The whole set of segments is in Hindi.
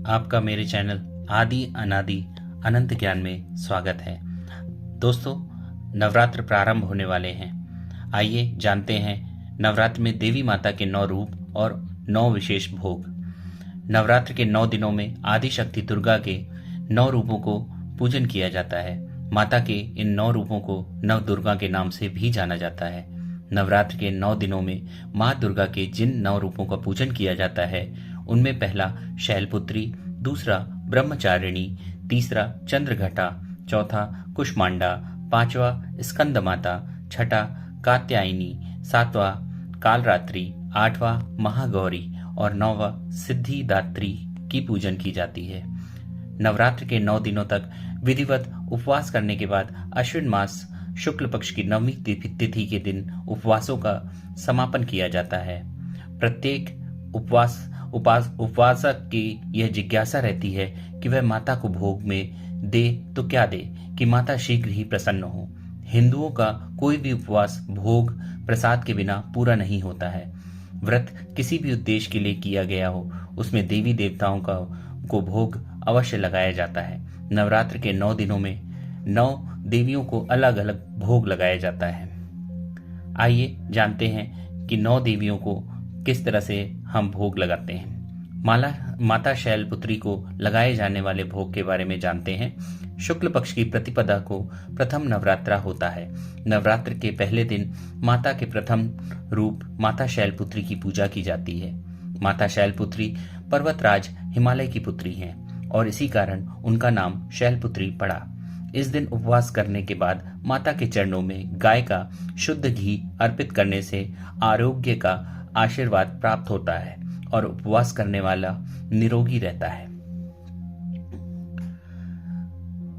आपका मेरे चैनल आदि अनादि अनंत ज्ञान में स्वागत है। दोस्तों, नवरात्र प्रारंभ होने वाले हैं। आइए जानते हैं नवरात्र में देवी माता के 9 रूप और 9 विशेष भोग। नवरात्र के 9 दिनों में आदि शक्ति दुर्गा के 9 रूपों को पूजन किया जाता है। माता के इन 9 रूपों को नव दुर्गा के नाम से भी जाना जाता है। नवरात्र के 9 दिनों में माँ दुर्गा के जिन 9 रूपों का पूजन किया जाता है उनमें पहला शैलपुत्री, दूसरा ब्रह्मचारिणी, तीसरा चंद्रघटा, चौथा कुष्मांडा, पांचवा स्कंद माता, छठा कात्यायनी, सातवां कालरात्रि, आठवां महागौरी और 9वां सिद्धिदात्री की पूजन की जाती है। नवरात्र के 9 दिनों तक विधिवत उपवास करने के बाद अश्विन मास शुक्ल पक्ष की 9वीं तिथि के दिन उपवासों का समापन किया जाता है। प्रत्येक उपवासक की यह जिज्ञासा रहती है कि वह माता को भोग में दे तो क्या दे कि माता शीघ्र ही प्रसन्न हो। हिंदुओं का कोई भी उपवास भोग प्रसाद के बिना पूरा नहीं होता है। व्रत किसी भी उद्देश्य के लिए किया गया हो उसमें देवी देवताओं को भोग अवश्य लगाया जाता है। नवरात्र के 9 दिनों में 9 देवियों को अलग अलग भोग लगाया जाता है। आइए जानते हैं कि 9 देवियों को किस तरह से हम भोग लगाते हैं। माता शैलपुत्री को लगाए जाने वाले भोग के बारे में जानते हैं। शुक्ल पक्ष की प्रतिपदा को प्रथम नवरात्रा होता है। नवरात्र के पहले दिन माता के प्रथम रूप माता शैलपुत्री की पूजा की जाती है। माता शैलपुत्री पर्वतराज हिमालय की पुत्री हैं और इसी कारण उनका नाम शैलपुत्री पड़ा। इस दिन उपवास करने के बाद माता के चरणों में गाय का शुद्ध घी अर्पित करने से आरोग्य का आशीर्वाद प्राप्त होता है और उपवास करने वाला निरोगी रहता है।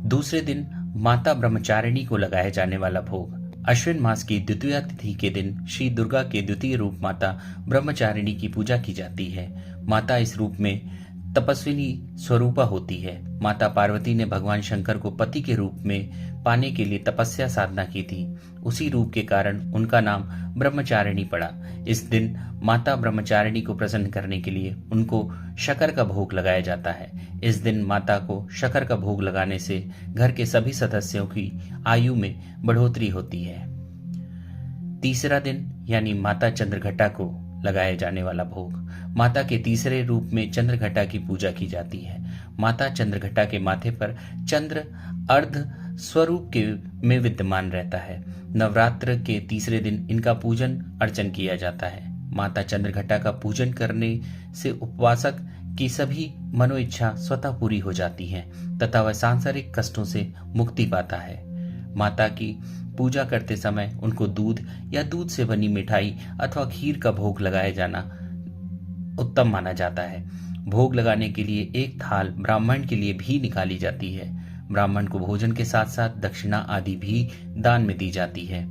दूसरे दिन माता ब्रह्मचारिणी को लगाया जाने वाला भोग। अश्विन मास की द्वितीय तिथि के दिन श्री दुर्गा के द्वितीय रूप माता ब्रह्मचारिणी की पूजा की जाती है। माता इस रूप में तपस्विनी स्वरूपा होती है। माता पार्वती ने भगवान शंकर को पति के रूप में पाने के लिए तपस्या साधना की थी। उसी रूप के कारण उनका नाम ब्रह्मचारिणी पड़ा। इस दिन माता ब्रह्मचारिणी को प्रसन्न करने के लिए उनको शक्कर का भोग लगाया जाता है। इस दिन माता को शक्कर का भोग लगाने से घर के सभी सदस्यों की आयु में बढ़ोतरी होती है। तीसरा दिन यानी माता चंद्रघटा को लगाया जाने वाला भोग। माता के तीसरे रूप में चंद्रघटा की पूजा की जाती है। माता चंद्रघटा के माथे पर चंद्र अर्ध स्वरूप के में विद्यमान रहता है। नवरात्र के तीसरे दिन इनका पूजन अर्चन किया जाता है। माता चंद्रघटा का पूजन करने से उपवासक की सभी मनोइच्छा स्वतः पूरी हो जाती है तथा वह सांसारिक कष्टों से मुक्ति पाता है। माता की पूजा करते समय उनको दूध या दूध से बनी मिठाई अथवा खीर का भोग लगाया जाना उत्तम माना जाता है। भोग लगाने के लिए एक थाल ब्राह्मण के लिए भी निकाली जाती है। ब्राह्मण को भोजन के साथ साथ दक्षिणा आदि भी दान में दी जाती है।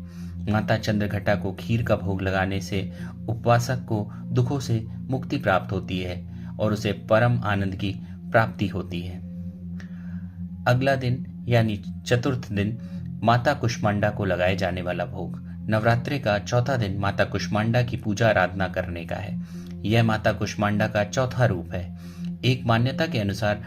माता चंद्रघटा को खीर का भोग लगाने से उपवासक को दुखों से मुक्ति प्राप्त होती है और उसे परम आनंद की प्राप्ति होती है। अगला दिन यानी चतुर्थ दिन माता कुष्मांडा को लगाए जाने वाला भोग। नवरात्रि का चौथा दिन माता कुष्मांडा की पूजा आराधना करने का है। यह माता कुष्मांडा का चौथा रूप है। एक मान्यता के अनुसार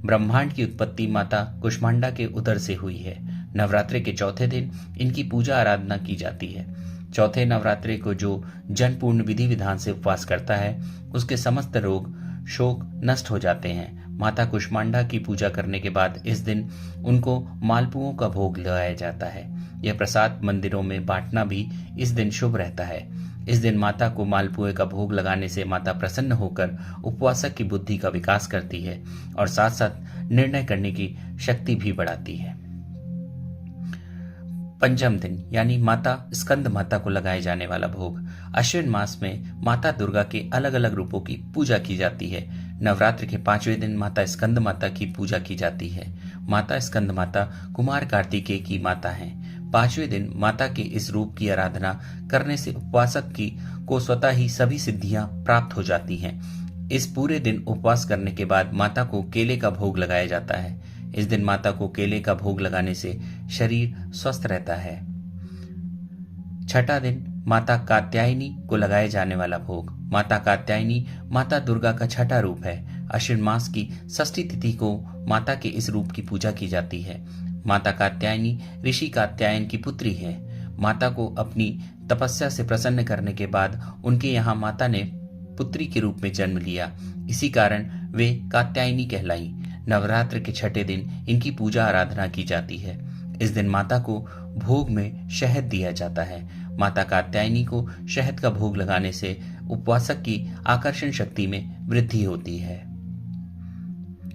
ब्रह्मांड की उत्पत्ति माता कुष्मांडा के उदर से हुई है। नवरात्रि के चौथे दिन इनकी पूजा आराधना की जाती है। चौथे नवरात्रि को जो जनपूर्ण विधि विधान से उपवास करता है उसके समस्त रोग शोक नष्ट हो जाते हैं। माता कुष्मांडा की पूजा करने के बाद इस दिन उनको मालपुओं का भोग लगाया जाता है। यह प्रसाद मंदिरों में बांटना भी इस दिन शुभ रहता है। इस दिन माता को मालपुए का भोग लगाने से माता प्रसन्न होकर उपवासक की बुद्धि का विकास करती है और साथ साथ निर्णय करने की शक्ति भी बढ़ाती है। पंचम दिन यानी माता स्कंद माता को लगाए जाने वाला भोग। अश्विन मास में माता दुर्गा के अलग अलग रूपों की पूजा की जाती है। नवरात्र के 5वें दिन माता स्कंद माता की पूजा की जाती है। माता स्कंद माता कुमार कार्तिकेय की माता हैं। 5वें दिन माता के इस रूप की आराधना करने से उपवासक को स्वतः ही सभी सिद्धियां प्राप्त हो जाती हैं। इस पूरे दिन उपवास करने के बाद माता को केले का भोग लगाया जाता है। इस दिन माता को केले का भोग लगाने से शरीर स्वस्थ रहता है। छठा दिन माता कात्यायनी को लगाए जाने वाला भोग। माता कात्यायनी माता दुर्गा का छठा रूप है। अश्विन मास की षष्ठी तिथि को माता के इस रूप की पूजा की जाती है। माता कात्यायनी ऋषि कात्यायन की पुत्री है। माता को अपनी तपस्या से प्रसन्न करने के बाद उनके यहाँ माता ने पुत्री के रूप में जन्म लिया। इसी कारण वे कात्यायनी कहलाई। नवरात्र के छठे दिन इनकी पूजा आराधना की जाती है। इस दिन माता को भोग में शहद दिया जाता है। माता कात्यायनी को शहद का भोग लगाने से उपवासक की आकर्षण शक्ति में वृद्धि होती है।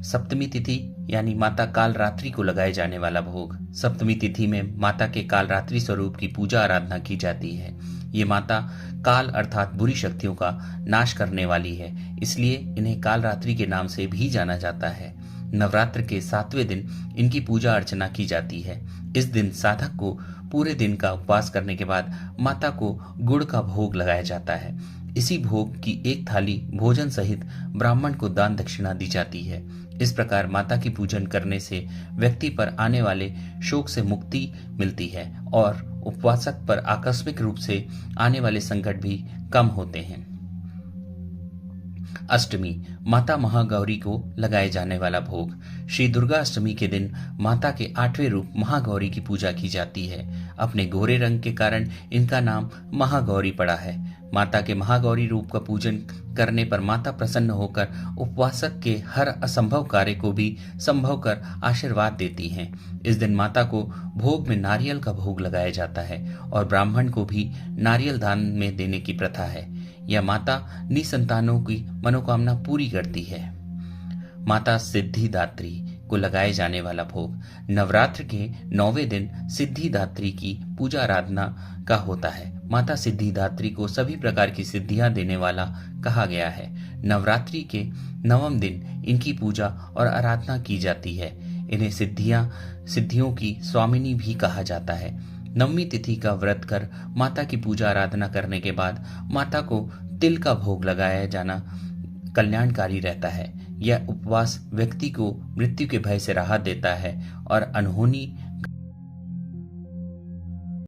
सप्तमी तिथि यानी माता कालरात्रि को लगाए जाने वाला भोग। सप्तमी तिथि में माता के कालरात्रि स्वरूप की पूजा आराधना की जाती है। ये माता काल अर्थात बुरी शक्तियों का नाश करने वाली है, इसलिए इन्हें कालरात्रि के नाम से भी जाना जाता है। नवरात्र के 7वें दिन इनकी पूजा अर्चना की जाती है। इस दिन साधक को पूरे दिन का उपवास करने के बाद माता को गुड़ का भोग लगाया जाता है। इसी भोग की एक थाली भोजन सहित ब्राह्मण को दान दक्षिणा दी जाती है। इस प्रकार माता की पूजन करने से व्यक्ति पर आने वाले शोक से मुक्ति मिलती है और उपवासक पर आकस्मिक रूप से आने वाले संकट भी कम होते हैं। अष्टमी, माता महागौरी को लगाए जाने वाला भोग। श्री दुर्गा अष्टमी के दिन माता के 8वें रूप महागौरी की पूजा की जाती है। अपने गोरे रंग के कारण इनका नाम महागौरी पड़ा है। माता के महागौरी रूप का पूजन करने पर माता प्रसन्न होकर उपवासक के हर असंभव कार्य को भी संभव कर आशीर्वाद देती हैं। इस दिन माता को भोग में नारियल का भोग लगाया जाता है और ब्राह्मण को भी नारियल दान में देने की प्रथा है। यह माता निसंतानों की मनोकामना पूरी करती है। माता सिद्धिदात्री को लगाए जाने वाला भोग। नवरात्र के 9वें दिन सिद्धिदात्री की पूजा आराधना का होता है। माता सिद्धिदात्री को सभी प्रकार की सिद्धियां देने वाला कहा गया है। नवरात्रि के 9वें दिन इनकी पूजा और आराधना की जाती है। इन्हें सिद्धियों की स्वामिनी भी कहा जाता है। नवमी तिथि का व्रत कर माता की पूजा आराधना करने के बाद माता को तिल का भोग लगाया जाना कल्याणकारी रहता है। यह उपवास व्यक्ति को मृत्यु के भय से राहत देता है और अनहोनी